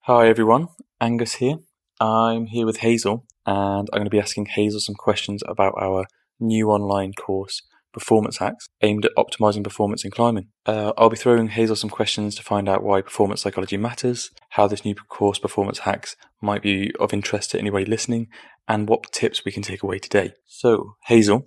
Hi everyone, Angus here. I'm here with Hazel, and I'm going to be asking Hazel some questions about our new online course, Performance Hacks, aimed at optimizing performance in climbing. I'll be throwing Hazel some questions to find out why performance psychology matters, how this new course, Performance Hacks, might be of interest to anybody listening, and what tips we can take away today. So, Hazel,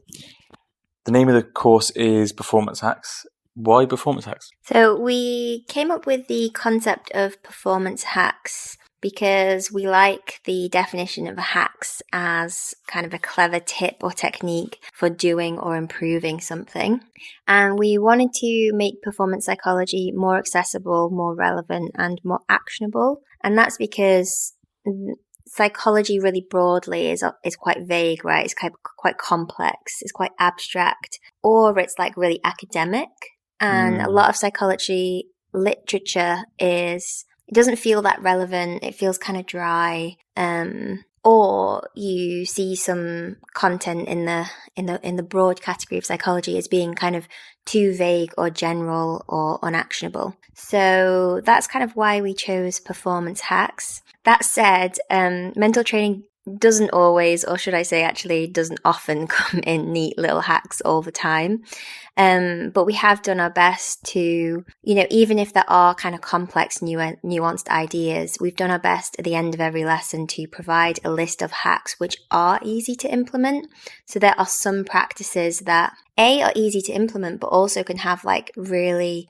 the name of the course is Performance Hacks. Why Performance Hacks? So we came up with the concept of performance hacks because we like the definition of hacks as kind of a clever tip or technique for doing or improving something. And we wanted to make performance psychology more accessible, more relevant, and more actionable. And that's because psychology really broadly is quite vague, right? It's quite complex, it's quite abstract, or it's like really academic. And a lot of psychology literature it doesn't feel that relevant. It feels kind of dry. Or you see some content in the broad category of psychology as being kind of too vague or general or unactionable. So that's kind of why we chose performance hacks. That said, mental training doesn't always, or should I say actually doesn't often come in neat little hacks all the time. But we have done our best to, even if there are kind of complex, nuanced ideas, we've done our best at the end of every lesson to provide a list of hacks which are easy to implement. So there are some practices that are easy to implement, but also can have like really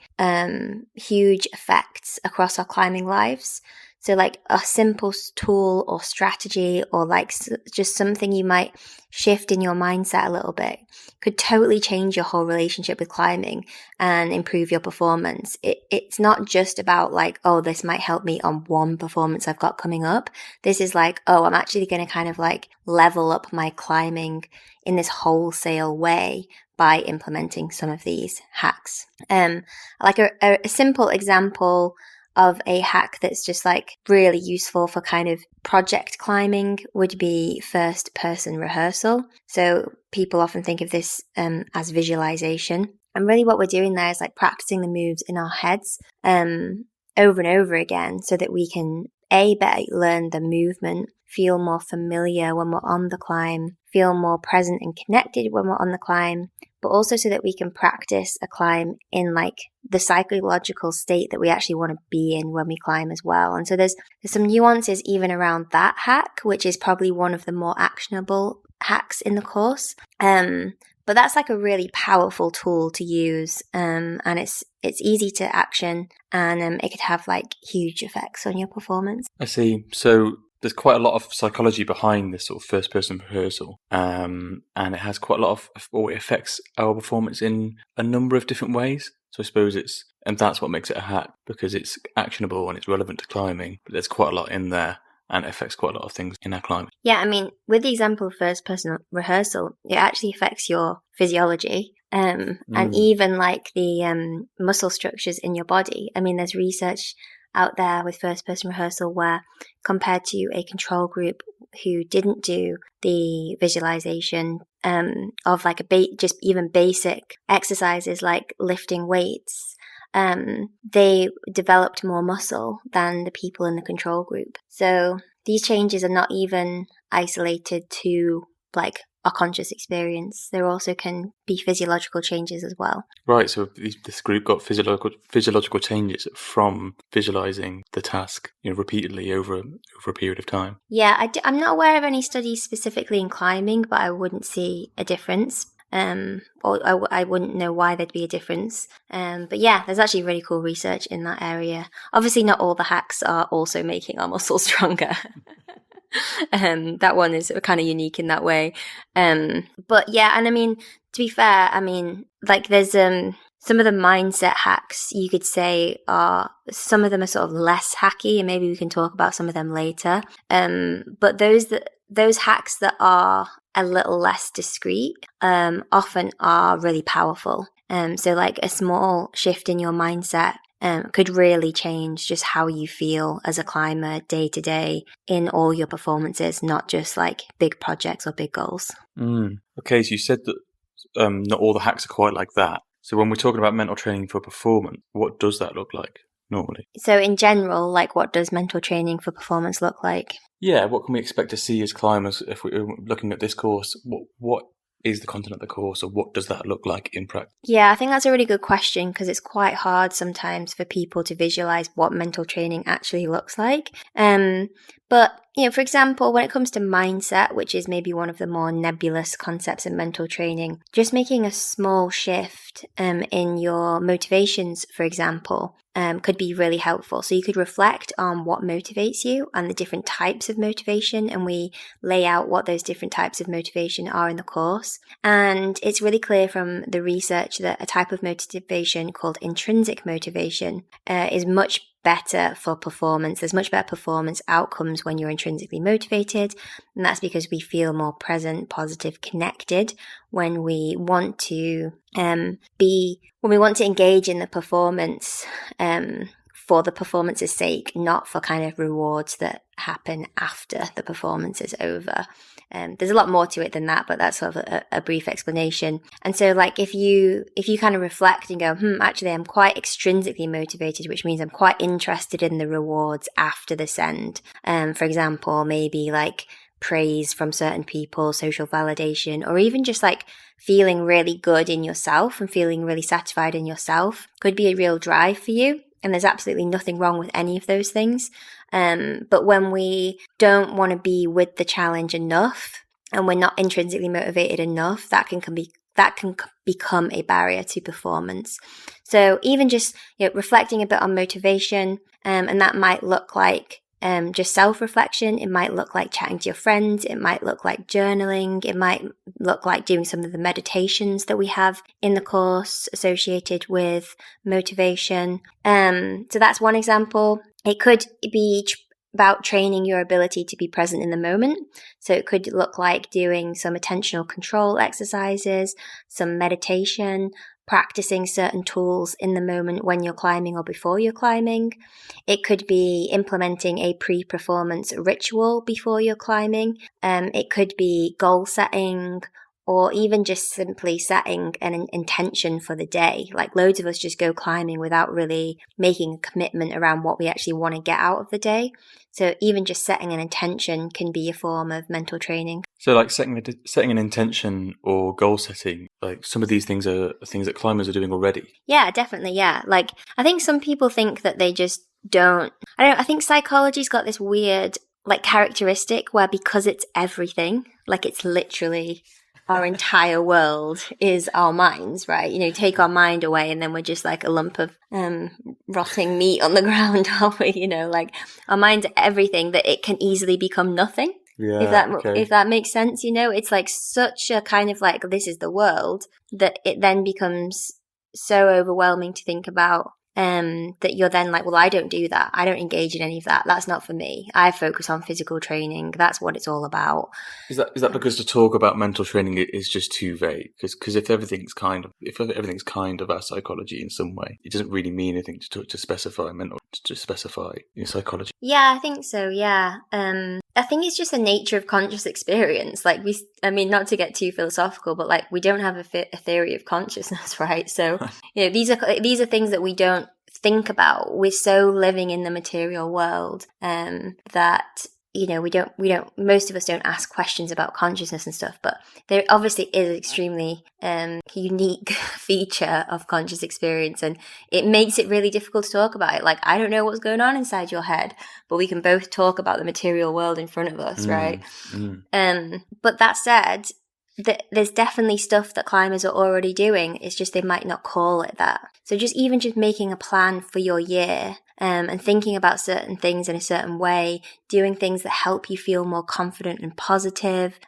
huge effects across our climbing lives. So like a simple tool or strategy or like just something you might shift in your mindset a little bit could totally change your whole relationship with climbing and improve your performance. It's not just about like, oh, this might help me on one performance I've got coming up. This is like, oh, I'm actually going to kind of like level up my climbing in this wholesale way by implementing some of these hacks. Like a simple example of a hack that's just like really useful for kind of project climbing would be first person rehearsal. So people often think of this as visualization. And really what we're doing there is like practicing the moves in our heads over and over again so that we can better learn the movement, feel more familiar when we're on the climb, feel more present and connected when we're on the climb, but also so that we can practice a climb in like the psychological state that we actually want to be in when we climb as well. And so there's some nuances even around that hack, which is probably one of the more actionable hacks in the course. But that's like a really powerful tool to use, and it's easy to action, and it could have like huge effects on your performance. I see. So there's quite a lot of psychology behind this sort of first person rehearsal, and it has quite a lot of, or it affects our performance in a number of different ways. So I suppose and that's what makes it a hack, because it's actionable and it's relevant to climbing, but there's quite a lot in there and it affects quite a lot of things in our climbing. Yeah, I mean, with the example of first person rehearsal, it actually affects your physiology, and even like the muscle structures in your body. I mean, there's research out there with first person rehearsal where compared to a control group who didn't do the visualization of like just even basic exercises like lifting weights, they developed more muscle than the people in the control group. So these changes are not even isolated to like our conscious experience. There also can be physiological changes as well. Right, so this group got physiological changes from visualizing the task, repeatedly over a period of time. Yeah, I'm not aware of any studies specifically in climbing, but I wouldn't see a difference. Or I wouldn't know why there'd be a difference. But yeah, there's actually really cool research in that area. Obviously, not all the hacks are also making our muscles stronger. That one is kind of unique in that way. But yeah, and I mean, to be fair, I mean, like there's some of the mindset hacks you could say some of them are sort of less hacky, and maybe we can talk about some of them later. But those hacks that are a little less discreet often are really powerful. So like a small shift in your mindset could really change just how you feel as a climber day to day in all your performances, not just like big projects or big goals. Okay, so you said that not all the hacks are quite like that. So when we're talking about mental training for performance, what does that look like? normally? So in general, like, what does mental training for performance look like? Yeah, what can we expect to see as climbers if we're looking at this course? What is the content of the course, or what does that look like in practice? Yeah, I think that's a really good question because it's quite hard sometimes for people to visualize what mental training actually looks like. But, for example, when it comes to mindset, which is maybe one of the more nebulous concepts in mental training, just making a small shift in your motivations, for example, could be really helpful. So you could reflect on what motivates you and the different types of motivation, and we lay out what those different types of motivation are in the course. And it's really clear from the research that a type of motivation called intrinsic motivation is much better for performance. There's much better performance outcomes when you're intrinsically motivated, and that's because we feel more present, positive, connected when we want to engage in the performance for the performance's sake, not for kind of rewards that happen after the performance is over. There's a lot more to it than that, but that's sort of a brief explanation. And so, like, if you kind of reflect and go, actually, I'm quite extrinsically motivated, which means I'm quite interested in the rewards after the send. For example, maybe like praise from certain people, social validation, or even just like feeling really good in yourself and feeling really satisfied in yourself could be a real drive for you. And there's absolutely nothing wrong with any of those things. But when we don't want to be with the challenge enough and we're not intrinsically motivated enough, that can become a barrier to performance. So even just reflecting a bit on motivation, and that might look like just self-reflection. It might look like chatting to your friends. It might look like journaling. It might look like doing some of the meditations that we have in the course associated with motivation. So that's one example. It could be about training your ability to be present in the moment. So it could look like doing some attentional control exercises, some meditation, practicing certain tools in the moment when you're climbing or before you're climbing. It could be implementing a pre-performance ritual before you're climbing. It could be goal setting, or even just simply setting an intention for the day. Like, loads of us just go climbing without really making a commitment around what we actually want to get out of the day. So even just setting an intention can be a form of mental training. So, like setting an intention or goal setting, like some of these things are things that climbers are doing already. Yeah, definitely. Yeah. Like, I think some people think that they just don't. I think psychology's got this weird like characteristic where, because it's everything, like it's literally our entire world is our minds, right? Take our mind away and then we're just like a lump of rotting meat on the ground, aren't we? Like, our mind's everything, that it can easily become nothing. Yeah, If that makes sense, it's like such a kind of like, this is the world, that it then becomes so overwhelming to think about. That you're then like, well, I don't do that. I don't engage in any of that. That's not for me. I focus on physical training. That's what it's all about. Is that because to talk about mental training is just too vague? Because if everything's kind of our psychology in some way, it doesn't really mean anything to specify psychology. Yeah, I think so. Yeah. I think it's just the nature of conscious experience. Like, not to get too philosophical, but like, we don't have a theory of consciousness, right? So, these are things that we don't think about. We're so living in the material world that most of us don't ask questions about consciousness and stuff, but there obviously is an extremely unique feature of conscious experience, and it makes it really difficult to talk about it. Like, I don't know what's going on inside your head, but we can both talk about the material world in front of us, right? But that said, there's definitely stuff that climbers are already doing. It's just they might not call it that. So just making a plan for your year, and thinking about certain things in a certain way, doing things that help you feel more confident and positive,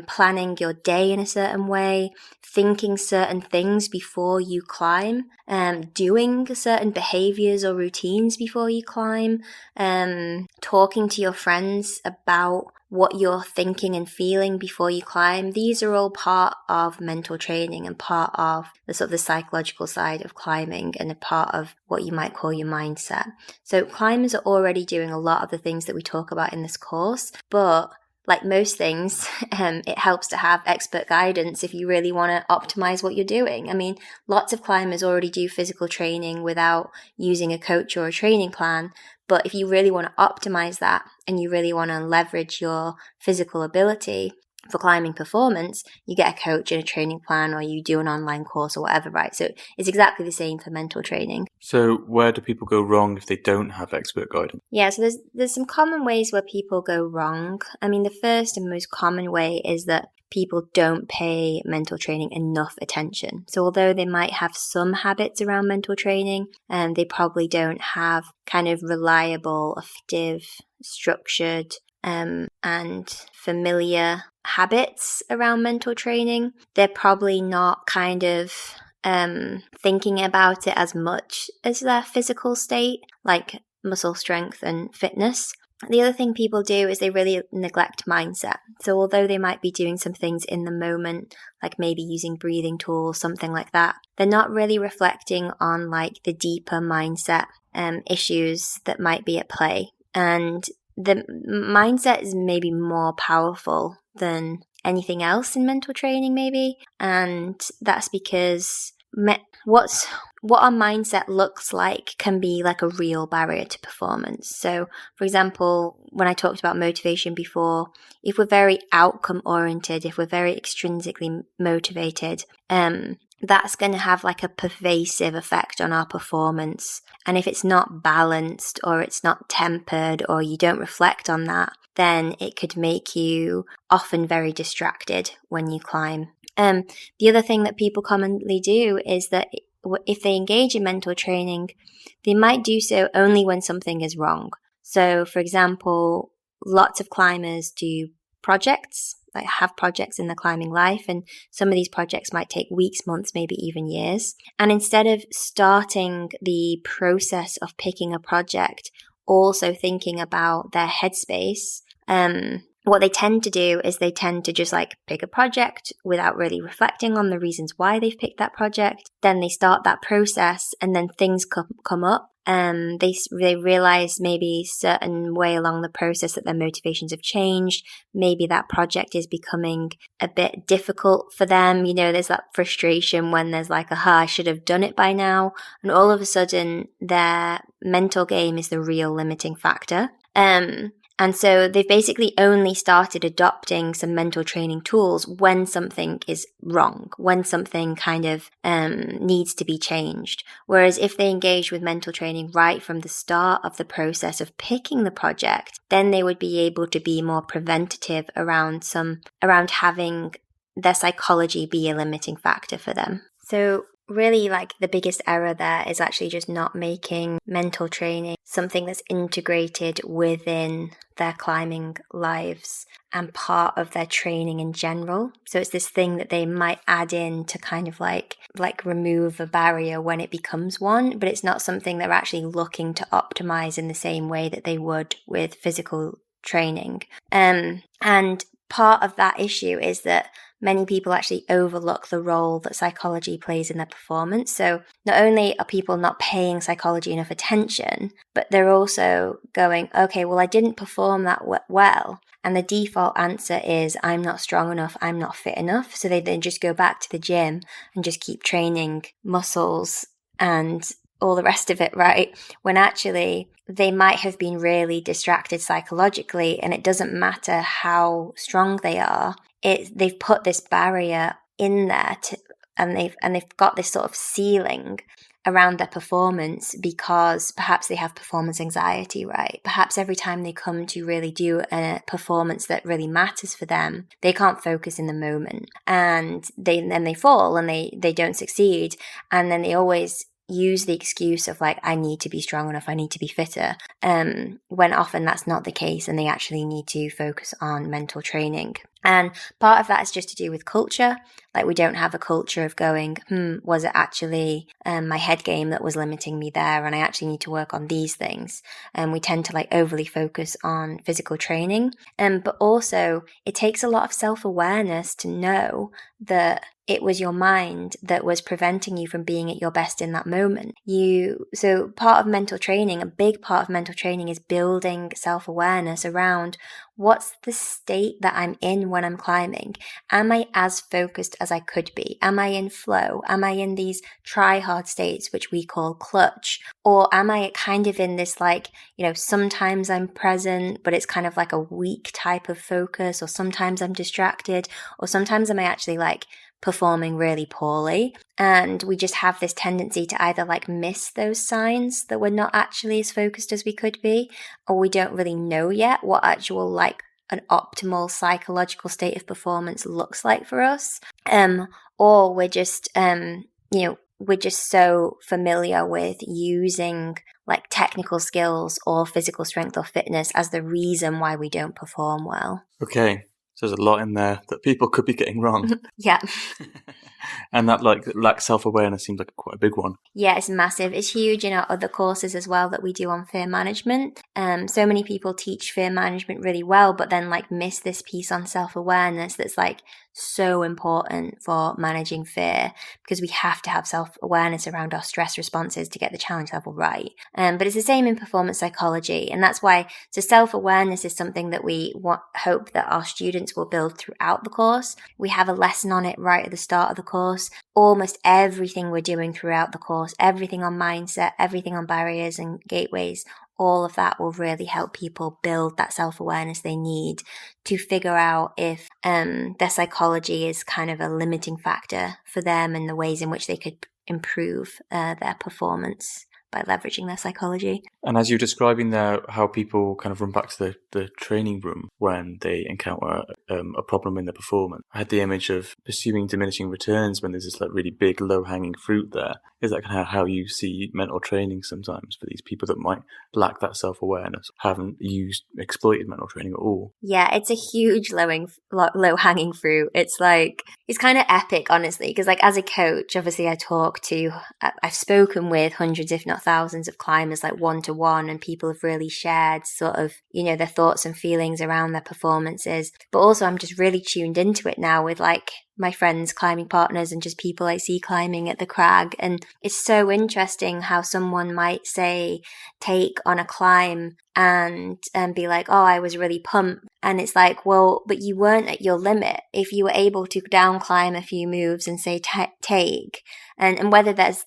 planning your day in a certain way, thinking certain things before you climb, doing certain behaviors or routines before you climb, talking to your friends about what you're thinking and feeling before you climb. These are all part of mental training and part of the sort of the psychological side of climbing, and a part of what you might call your mindset. So climbers are already doing a lot of the things that we talk about in this course, but like most things, it helps to have expert guidance if you really want to optimize what you're doing. I mean, lots of climbers already do physical training without using a coach or a training plan. But if you really want to optimize that and you really want to leverage your physical ability for climbing performance, you get a coach and a training plan, or you do an online course or whatever, right? So it's exactly the same for mental training. So where do people go wrong if they don't have expert guidance? Yeah, so there's some common ways where people go wrong. I mean, the first and most common way is that people don't pay mental training enough attention. So although they might have some habits around mental training, they probably don't have kind of reliable, effective, structured, and familiar habits around mental training. They're probably not kind of thinking about it as much as their physical state, like muscle strength and fitness. The other thing people do is they really neglect mindset. So although they might be doing some things in the moment, like maybe using breathing tools, something like that, they're not really reflecting on like the deeper mindset issues that might be at play. And the mindset is maybe more powerful than anything else in mental training, maybe. And that's because what our mindset looks like can be like a real barrier to performance. So, for example, when I talked about motivation before, if we're very outcome oriented, if we're very extrinsically motivated, that's going to have like a pervasive effect on our performance. And if it's not balanced or it's not tempered or you don't reflect on that, then it could make you often very distracted when you climb. The other thing that people commonly do is that if they engage in mental training, they might do so only when something is wrong. So, for example, lots of climbers do projects, like have projects in their climbing life, and some of these projects might take weeks, months, maybe even years. And instead of starting the process of picking a project, also thinking about their headspace, what they tend to do is they tend to just like pick a project without really reflecting on the reasons why they've picked that project. Then they start that process and then things come up. They realize maybe certain way along the process that their motivations have changed. Maybe that project is becoming a bit difficult for them. You know, there's that frustration when there's like, aha, I should have done it by now. And all of a sudden their mental game is the real limiting factor. And so they've basically only started adopting some mental training tools when something is wrong, when something kind of needs to be changed. Whereas if they engage with mental training right from the start of the process of picking the project, then they would be able to be more preventative around having their psychology be a limiting factor for them. So really, like, the biggest error there is actually just not making mental training something that's integrated within their climbing lives and part of their training in general. So it's this thing that they might add in to kind of like remove a barrier when it becomes one, but it's not something they're actually looking to optimize in the same way that they would with physical training. And part of that issue is that many people actually overlook the role that psychology plays in their performance. So not only are people not paying psychology enough attention, but they're also going, okay, well, I didn't perform that well. And the default answer is, I'm not strong enough, I'm not fit enough. So they then just go back to the gym and just keep training muscles and all the rest of it, right? When actually they might have been really distracted psychologically, and it doesn't matter how strong they are. They've put this barrier in there and they've got this sort of ceiling around their performance because perhaps they have performance anxiety, right? Perhaps every time they come to really do a performance that really matters for them, they can't focus in the moment, and they fall and they don't succeed, and then they always use the excuse of like, I need to be strong enough, I need to be fitter, when often that's not the case and they actually need to focus on mental training. And part of that is just to do with culture. Like, we don't have a culture of going, was it actually my head game that was limiting me there, and I actually need to work on these things. And we tend to like overly focus on physical training. But also it takes a lot of self-awareness to know that it was your mind that was preventing you from being at your best in that moment. So part of mental training, a big part of mental training, is building self-awareness around what's the state that I'm in when I'm climbing? Am I as focused as I could be? Am I in flow? Am I in these try-hard states, which we call clutch? Or am I kind of in this sometimes I'm present, but it's kind of like a weak type of focus, or sometimes I'm distracted, or sometimes am I actually performing really poorly? And we just have this tendency to either miss those signs that we're not actually as focused as we could be, or we don't really know yet what actual an optimal psychological state of performance looks like for us. Or we're just we're just so familiar with using technical skills or physical strength or fitness as the reason why we don't perform well. Okay. So there's a lot in there that people could be getting wrong. Yeah. And that lack self-awareness seems like quite a big one. Yeah, it's massive. It's huge in our other courses as well that we do on fear management. So many people teach fear management really well, but then miss this piece on self-awareness that's so important for managing fear, because we have to have self-awareness around our stress responses to get the challenge level right. But it's the same in performance psychology. And that's why, so self-awareness is something that we hope that our students will build throughout the course. We have a lesson on it right at the start of the course. Almost everything we're doing throughout the course, everything on mindset, everything on barriers and gateways, all of that will really help people build that self-awareness they need to figure out if their psychology is kind of a limiting factor for them and the ways in which they could improve their performance by leveraging their psychology. And as you're describing there, how people kind of run back to the training room when they encounter a problem in their performance, I had the image of pursuing diminishing returns when there's this really big low-hanging fruit there. Is that kind of how you see mental training sometimes for these people that might lack that self-awareness, haven't exploited mental training at all? Yeah, it's a huge low-hanging fruit. It's it's kind of epic, honestly, because as a coach, obviously I've spoken with hundreds, if not thousands of climbers one-to-one, and people have really shared sort of, their thoughts and feelings around their performances. But also I'm just really tuned into it now with my friends, climbing partners, and just people I see climbing at the crag. And it's so interesting how someone might take on a climb and be like, oh, I was really pumped. And it's well, but you weren't at your limit. If you were able to down climb a few moves and say take, and whether there's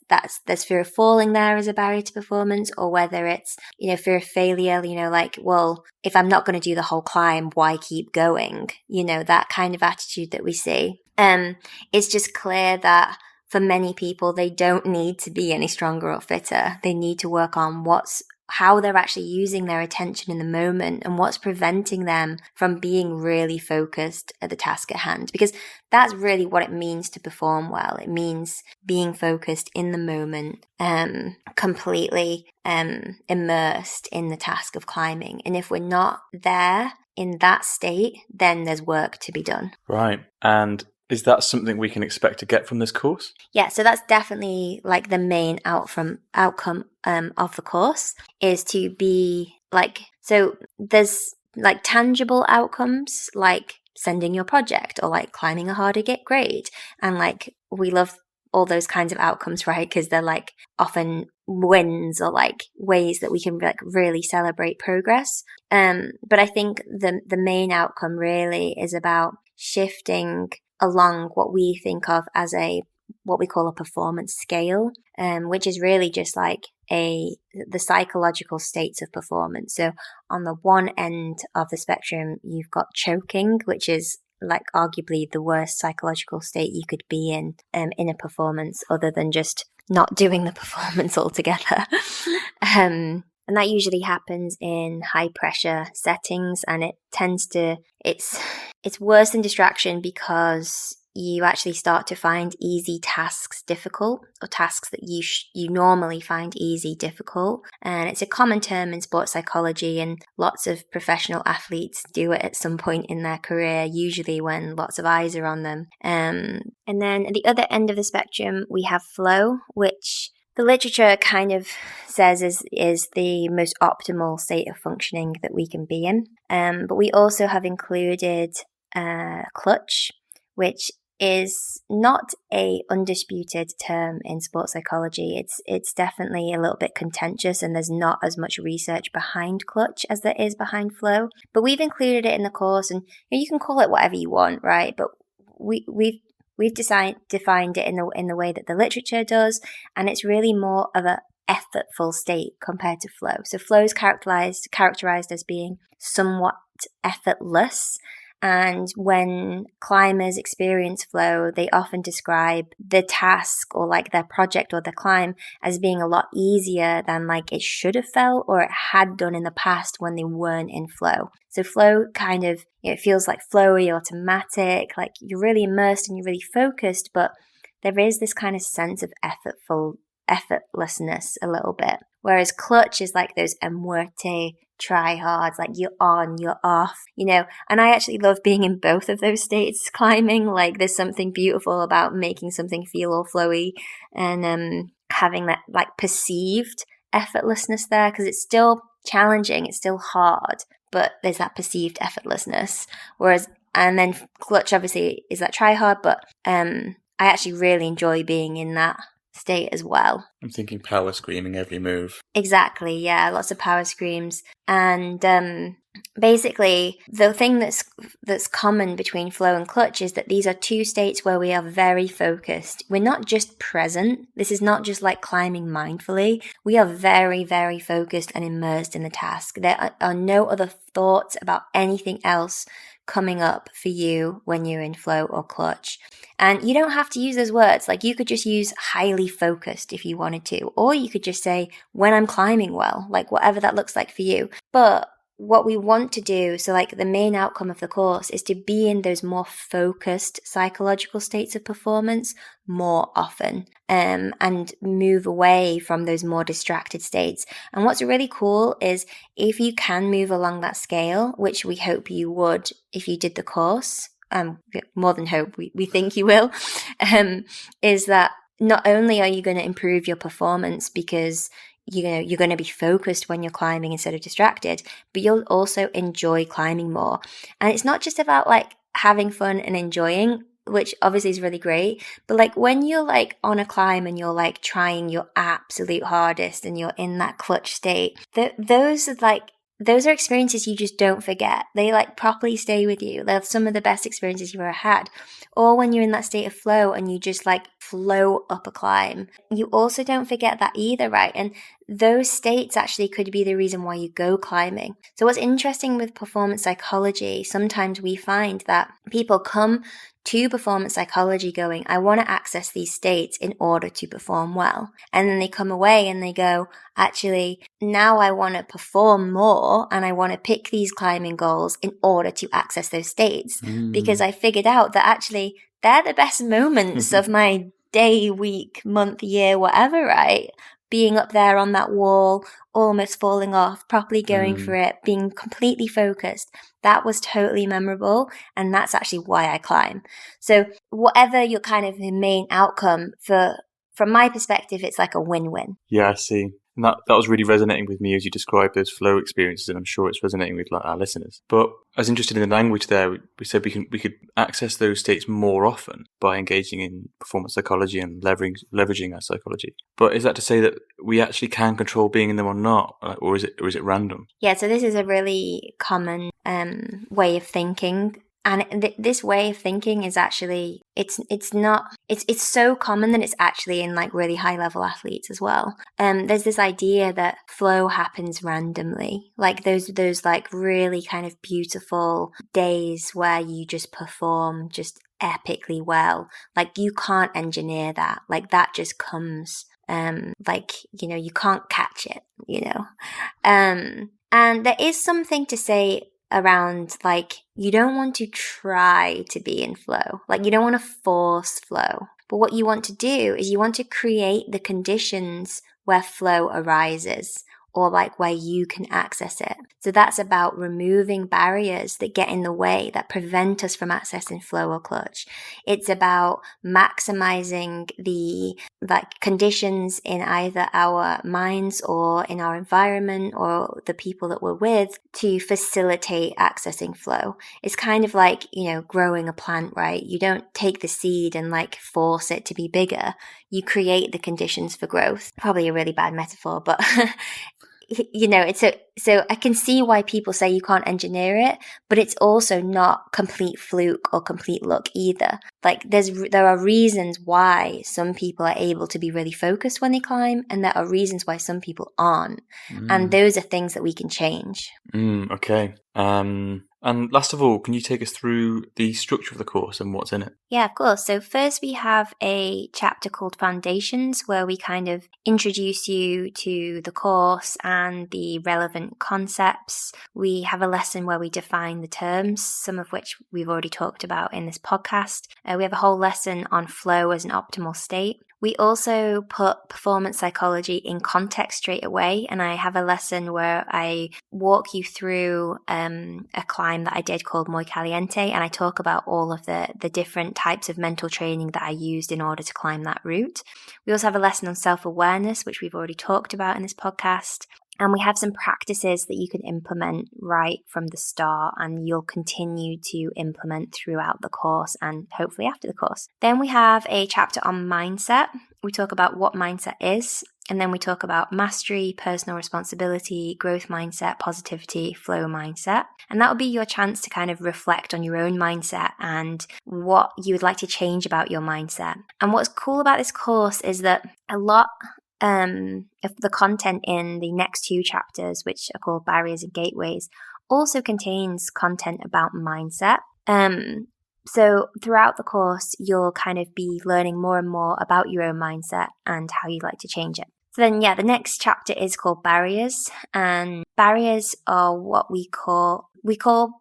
fear of falling there as a barrier to performance, or whether it's, fear of failure, well, if I'm not going to do the whole climb, why keep going? That kind of attitude that we see. It's just clear that for many people, they don't need to be any stronger or fitter. They need to work on how they're actually using their attention in the moment and what's preventing them from being really focused at the task at hand. Because that's really what it means to perform well. It means being focused in the moment, completely immersed in the task of climbing. And if we're not there in that state, then there's work to be done. Right. And is that something we can expect to get from this course? Yeah, so that's definitely the main outcome of the course, is to be so there's tangible outcomes like sending your project, or climbing a harder grade. And we love all those kinds of outcomes, right? Because they're often wins, or ways that we can really celebrate progress. But I think the main outcome really is about shifting along what we think of as what we call a performance scale, which is really just the psychological states of performance. So on the one end of the spectrum, you've got choking, which is arguably the worst psychological state you could be in a performance, other than just not doing the performance altogether. And that usually happens in high pressure settings, and it's worse than distraction because you actually start to find easy tasks difficult, or tasks that you normally find easy difficult. And it's a common term in sports psychology, and lots of professional athletes do it at some point in their career, usually when lots of eyes are on them. And then at the other end of the spectrum, we have flow, which the literature kind of says is the most optimal state of functioning that we can be in. But we also have included clutch, which is not a undisputed term in sports psychology. It's definitely a little bit contentious, and there's not as much research behind clutch as there is behind flow. But we've included it in the course, and you can call it whatever you want, right? But we've defined it in the way that the literature does, and it's really more of a effortful state compared to flow. So flow is characterized as being somewhat effortless. And when climbers experience flow, they often describe the task or like their project or the climb as being a lot easier than like it should have felt or it had done in the past when they weren't in flow. So flow kind of, it feels like flowy, automatic, like you're really immersed and you're really focused, but there is this kind of sense of effortlessness a little bit. Whereas clutch is like those muerte, try hard, like you're on, you're off, and I actually love being in both of those states climbing. Like there's something beautiful about making something feel all flowy and having that like perceived effortlessness there, because it's still challenging, it's still hard, but there's that perceived effortlessness. And then clutch obviously is that try hard, but I actually really enjoy being in that state as well. I'm thinking power screaming every move. Exactly, yeah, lots of power screams. And basically, the thing that's common between flow and clutch is that these are two states where we are very focused. We're not just present. This is not just like climbing mindfully. We are very, very focused and immersed in the task. There are no other thoughts about anything else coming up for you when you're in flow or clutch. And you don't have to use those words. Like you could just use highly focused if you wanted to, or you could just say when I'm climbing well, like whatever that looks like for you. But what we want to do, so like the main outcome of the course is to be in those more focused psychological states of performance more often, and move away from those more distracted states. And what's really cool is if you can move along that scale, which we hope you would if you did the course, more than hope, we think you will, is that not only are you going to improve your performance because you're going to be focused when you're climbing instead of distracted, but you'll also enjoy climbing more. And it's not just about like having fun and enjoying, which obviously is really great, but like when you're like on a climb and you're like trying your absolute hardest and you're in that clutch state, those are experiences you just don't forget. They like properly stay with you. They're some of the best experiences you've ever had. Or when you're in that state of flow and you just like flow up a climb, you also don't forget that either, right? And those states actually could be the reason why you go climbing. So what's interesting with performance psychology, sometimes we find that people come to performance psychology going, I want to access these states in order to perform well. And then they come away and they go, actually, now I want to perform more and I want to pick these climbing goals in order to access those states. Because I figured out that actually they're the best moments of my day, week, month, year, whatever, right? Being up there on that wall, almost falling off, properly going for it, being completely focused. That was totally memorable. And that's actually why I climb. So whatever your kind of main outcome, from my perspective, it's like a win-win. Yeah, I see. And that was really resonating with me as you described those flow experiences, and I'm sure it's resonating with like our listeners. But I was interested in the language there. We said we could access those states more often by engaging in performance psychology and leveraging our psychology. But is that to say that we actually can control being in them or not, or is it random? Yeah, so this is a really common way of thinking. And this way of thinking is actually, it's so common that it's actually in like really high level athletes as well. There's this idea that flow happens randomly, like those like really kind of beautiful days where you just perform just epically well. Like you can't engineer that, like that just comes, you can't catch it, and there is something to say around like you don't want to try to be in flow, like you don't want to force flow, but what you want to do is you want to create the conditions where flow arises, or like where you can access it. So that's about removing barriers that get in the way, that prevent us from accessing flow or clutch. It's about maximizing the like conditions in either our minds or in our environment or the people that we're with to facilitate accessing flow. It's kind of like, growing a plant, right? You don't take the seed and like force it to be bigger. You create the conditions for growth. Probably a really bad metaphor, but it's so I can see why people say you can't engineer it, but it's also not complete fluke or complete luck either. Like there are reasons why some people are able to be really focused when they climb, and there are reasons why some people aren't. And those are things that we can change. Okay. And last of all, can you take us through the structure of the course and what's in it? Yeah, of course. So first we have a chapter called Foundations, where we kind of introduce you to the course and the relevant concepts. We have a lesson where we define the terms, some of which we've already talked about in this podcast. We have a whole lesson on flow as an optimal state. We also put performance psychology in context straight away, and I have a lesson where I walk you through a climb that I did called Muy Caliente, and I talk about all of the different types of mental training that I used in order to climb that route. We also have a lesson on self-awareness, which we've already talked about in this podcast. And we have some practices that you can implement right from the start, and you'll continue to implement throughout the course and hopefully after the course. Then we have a chapter on mindset. We talk about what mindset is, and then we talk about mastery, personal responsibility, growth mindset, positivity, flow mindset. And that will be your chance to kind of reflect on your own mindset and what you would like to change about your mindset. And what's cool about this course is that a lot of the content in the next two chapters, which are called Barriers and Gateways, also contains content about mindset. So throughout the course, you'll kind of be learning more and more about your own mindset and how you'd like to change it. So then, the next chapter is called Barriers, and barriers are what we call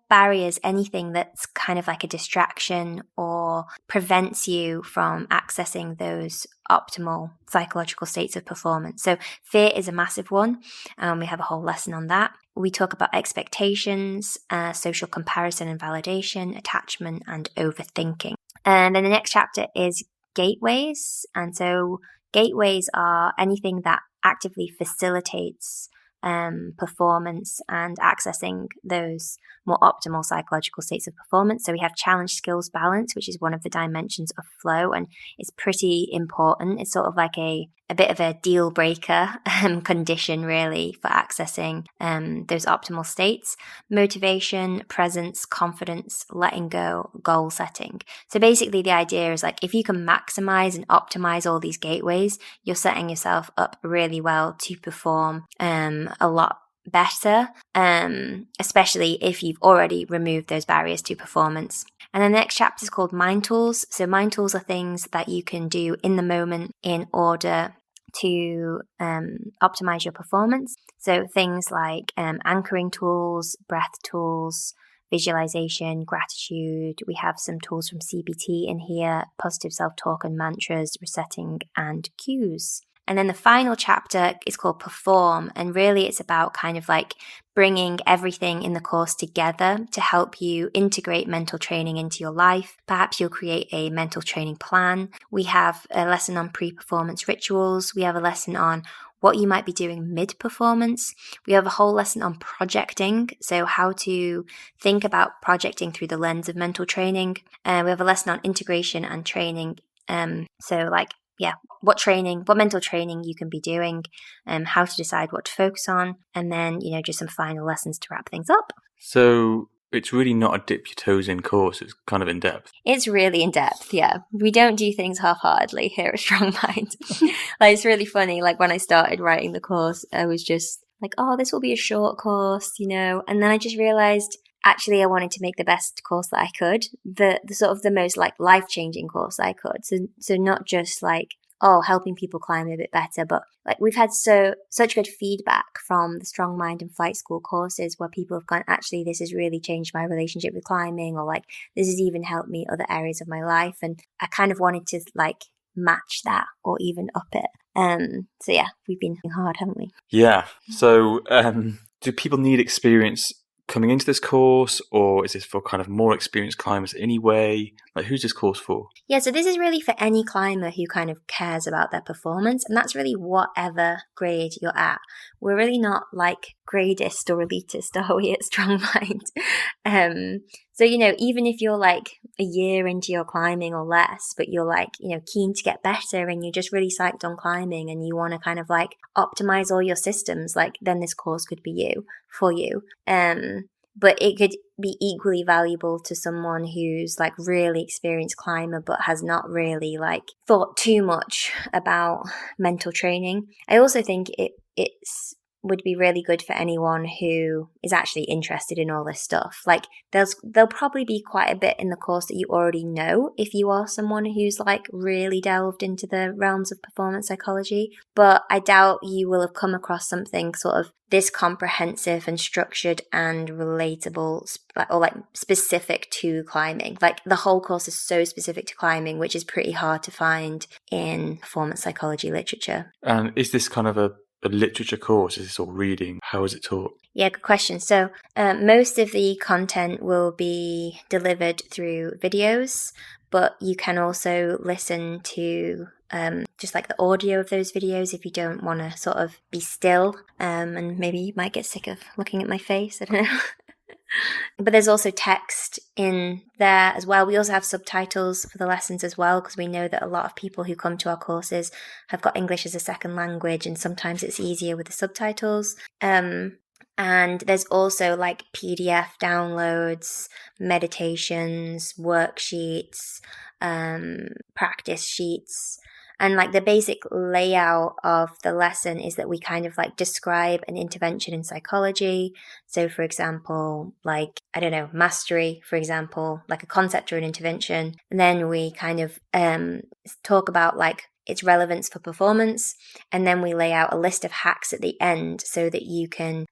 barriers anything that's kind of like a distraction or prevents you from accessing those optimal psychological states of performance. So fear is a massive one. We have a whole lesson on that. We talk about expectations, social comparison and validation, attachment, and overthinking. And then the next chapter is gateways. And so gateways are anything that actively facilitates performance and accessing those more optimal psychological states of performance. So we have challenge, skills, balance, which is one of the dimensions of flow, and it's pretty important. It's sort of like a bit of a deal breaker condition really for accessing those optimal states. Motivation, presence, confidence, letting go, goal setting. So basically the idea is like if you can maximize and optimize all these gateways, you're setting yourself up really well to perform a lot better, especially if you've already removed those barriers to performance. And the next chapter is called Mind Tools. So Mind Tools are things that you can do in the moment in order to optimize your performance. So things like anchoring tools, breath tools, visualization, gratitude. We have some tools from CBT in here, positive self-talk and mantras, resetting, and cues. And then the final chapter is called Perform, and really it's about kind of like bringing everything in the course together to help you integrate mental training into your life. Perhaps you'll create a mental training plan. We have a lesson on pre-performance rituals. We have a lesson on what you might be doing mid-performance. We have a whole lesson on projecting, so how to think about projecting through the lens of mental training. We have a lesson on integration and training. What mental training you can be doing, how to decide what to focus on, and then, just some final lessons to wrap things up. So it's really not a dip your toes in course, it's kind of in depth. It's really in depth, yeah. We don't do things half-heartedly here at Strong Mind. It's really funny, when I started writing the course, I was just like, oh, this will be a short course, and then I just realized actually I wanted to make the best course that I could, the sort of the most life-changing course that I could. So not just helping people climb a bit better, but we've had such good feedback from the Strong Mind and Flight School courses where people have gone, actually, this has really changed my relationship with climbing, or this has even helped me other areas of my life. And I kind of wanted to match that or even up it. So yeah, we've been hard, haven't we? Yeah. So do people need experience coming into this course, or is this for kind of more experienced climbers anyway? Like, who's this course for? Yeah, so this is really for any climber who kind of cares about their performance, and that's really whatever grade you're at. We're really not like gradist or elitist, are we, at Strongmind? So, even if you're like a year into your climbing or less, but you're like, keen to get better and you're just really psyched on climbing and you want to kind of like optimize all your systems, like then this course could be for you. But it could be equally valuable to someone who's like really experienced climber but has not really like thought too much about mental training. I also think it's would be really good for anyone who is actually interested in all this stuff. Like there'll probably be quite a bit in the course that you already know if you are someone who's like really delved into the realms of performance psychology, but I doubt you will have come across something sort of this comprehensive and structured and relatable or like specific to climbing. Like the whole course is so specific to climbing, which is pretty hard to find in performance psychology literature. And is this kind of a literature course? Is this all reading? How is it taught? Yeah, good question. So most of the content will be delivered through videos, but you can also listen to just like the audio of those videos if you don't want to sort of be still, and maybe you might get sick of looking at my face. I don't know. But there's also text in there as well. We also have subtitles for the lessons as well, because we know that a lot of people who come to our courses have got English as a second language, and sometimes it's easier with the subtitles. And there's also like PDF downloads, meditations, worksheets, practice sheets. And like the basic layout of the lesson is that we kind of like describe an intervention in psychology. So for example, like, I don't know, mastery, for example, like a concept or an intervention. And then we kind of talk about like its relevance for performance. And then we lay out a list of hacks at the end so that you can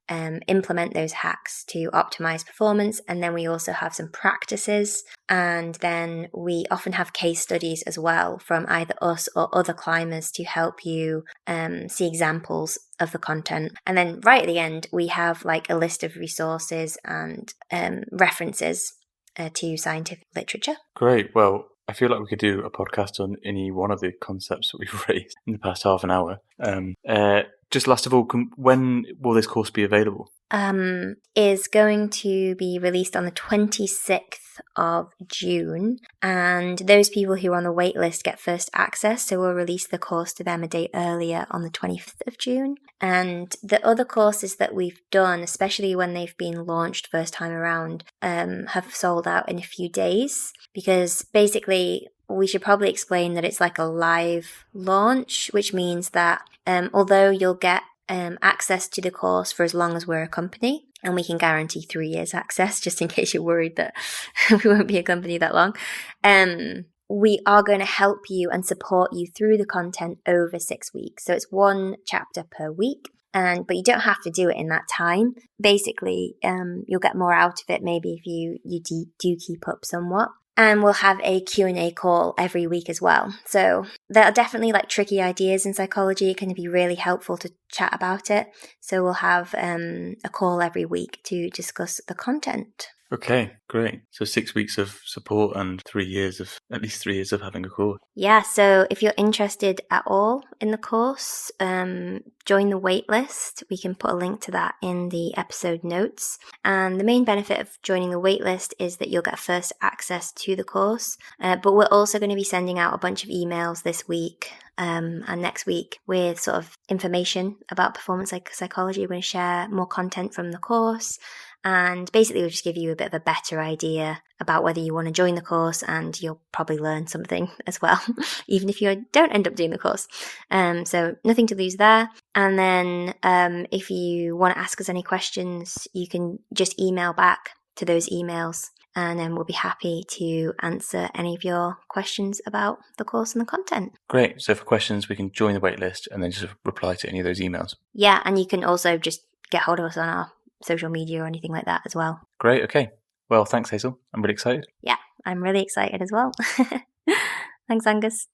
implement those hacks to optimize performance. And then we also have some practices. And then we often have case studies as well from either us or other climbers to help you see examples of the content. And then right at the end, we have like a list of resources and references to scientific literature. Great. Well, I feel like we could do a podcast on any one of the concepts that we've raised in the past half an hour. Just last of all, when will this course be available? Is going to be released on the 26th of June, and those people who are on the wait list get first access, so we'll release the course to them a day earlier on the 25th of June. And the other courses that we've done, especially when they've been launched first time around, have sold out in a few days, because basically we should probably explain that it's like a live launch, which means that although you'll get access to the course for as long as we're a company, and we can guarantee 3 years access, just in case you're worried that we won't be a company that long. We are going to help you and support you through the content over 6 weeks. So it's one chapter per week, but you don't have to do it in that time. Basically, you'll get more out of it maybe if you do keep up somewhat. And we'll have a Q&A call every week as well. So there are definitely like tricky ideas in psychology. It can be really helpful to chat about it. So we'll have a call every week to discuss the content. Okay, great. So 6 weeks of support and at least 3 years of having a course. Yeah, so if you're interested at all in the course, join the waitlist. We can put a link to that in the episode notes. And the main benefit of joining the waitlist is that you'll get first access to the course. But we're also going to be sending out a bunch of emails this week and next week with sort of information about performance psychology. We're going to share more content from the course. And basically, we'll just give you a bit of a better idea about whether you want to join the course, and you'll probably learn something as well, even if you don't end up doing the course. So nothing to lose there. And then if you want to ask us any questions, you can just email back to those emails, and then we'll be happy to answer any of your questions about the course and the content. Great. So for questions, we can join the waitlist and then just reply to any of those emails. Yeah, and you can also just get hold of us on our social media or anything like that as well. Great. Okay. Well, thanks, Hazel. I'm really excited. Yeah, I'm really excited as well. Thanks, Angus.